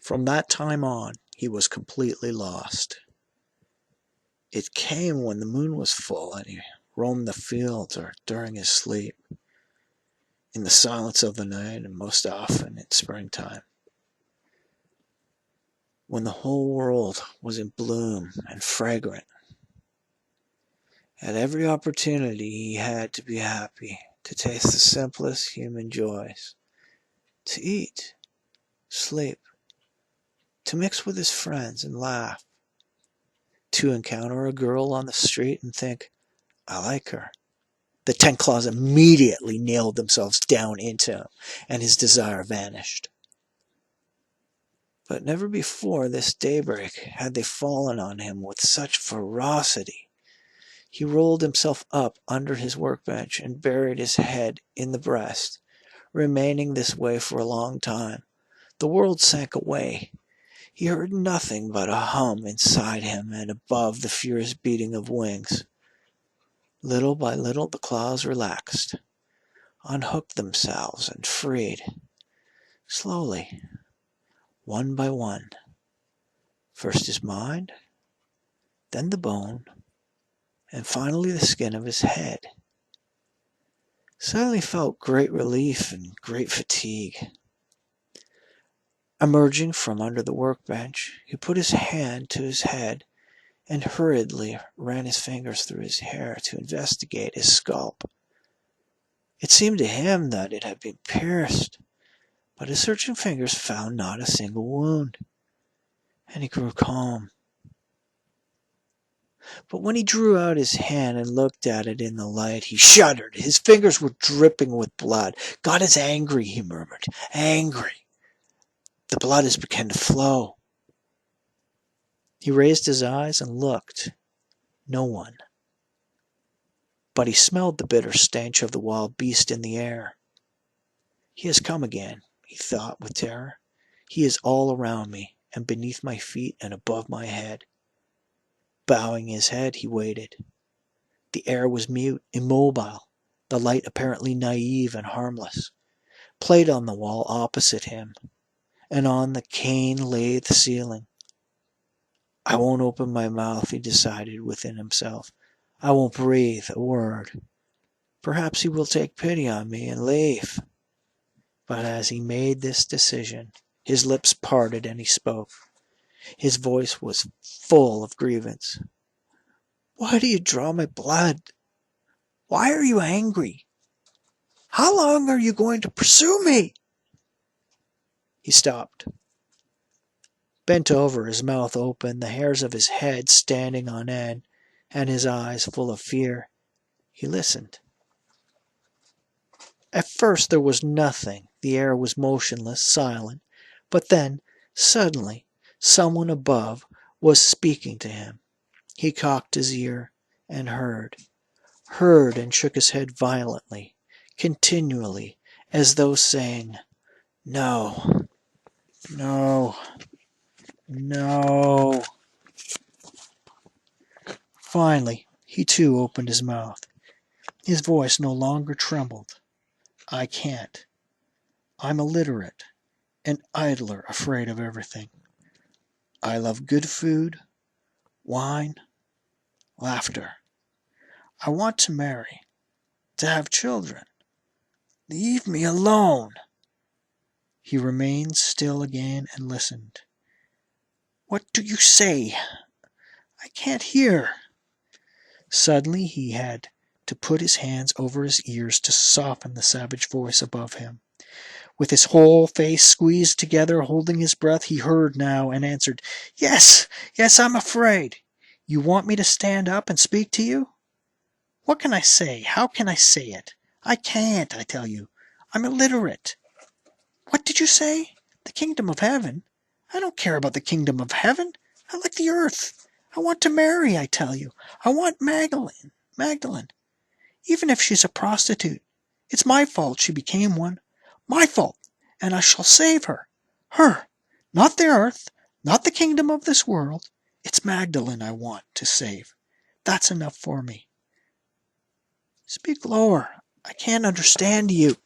From that time on, he was completely lost. It came when the moon was full and he roamed the fields or during his sleep, in the silence of the night and most often in springtime, when the whole world was in bloom and fragrant. At every opportunity he had to be happy, to taste the simplest human joys, to eat, sleep, to mix with his friends and laugh, to encounter a girl on the street and think, I like her. The 10 claws immediately nailed themselves down into him, and his desire vanished. But never before this daybreak had they fallen on him with such ferocity. He rolled himself up under his workbench and buried his head in the breast, remaining this way for a long time. The world sank away. He heard nothing but a hum inside him and above the furious beating of wings. Little by little the claws relaxed, unhooked themselves and freed. Slowly, one by one. First his mind, then the bone, and finally the skin of his head. Suddenly he felt great relief and great fatigue. Emerging from under the workbench, he put his hand to his head and hurriedly ran his fingers through his hair to investigate his scalp. It seemed to him that it had been pierced, but his searching fingers found not a single wound, and he grew calm. But when he drew out his hand and looked at it in the light, he shuddered. His fingers were dripping with blood. God is angry, he murmured. Angry. The blood has begun to flow. He raised his eyes and looked. No one. But he smelled the bitter stench of the wild beast in the air. He has come again, he thought with terror. He is all around me, and beneath my feet and above my head. Bowing his head, he waited. The air was mute, immobile, the light apparently naive and harmless, played on the wall opposite him, and on the cane-lathed ceiling. I won't open my mouth, he decided within himself. I won't breathe a word. Perhaps he will take pity on me and leave. But as he made this decision, his lips parted and he spoke. His voice was full of grievance. Why do you draw my blood? Why are you angry? How long are you going to pursue me? He stopped. Bent over, his mouth open, the hairs of his head standing on end, and his eyes full of fear, he listened. At first there was nothing. The air was motionless, silent. But then, suddenly, someone above was speaking to him. He cocked his ear and heard and shook his head violently, continually, as though saying, No, no, no. Finally, he too opened his mouth. His voice no longer trembled. I can't. I'm illiterate, an idler afraid of everything. I love good food, wine, laughter. I want to marry, to have children. Leave me alone. He remained still again and listened. What do you say? I can't hear. Suddenly he had to put his hands over his ears to soften the savage voice above him. With his whole face squeezed together, holding his breath, he heard now and answered, Yes, I'm afraid. You want me to stand up and speak to you? What can I say? How can I say it? I can't, I tell you. I'm illiterate. What did you say? The kingdom of heaven? I don't care about the kingdom of heaven. I like the earth. I want to marry, I tell you. I want Magdalene. Even if she's a prostitute. It's my fault she became one. My fault. And I shall save her. Her. Not the earth. Not the kingdom of this world. It's Magdalene I want to save. That's enough for me. Speak lower. I can't understand you.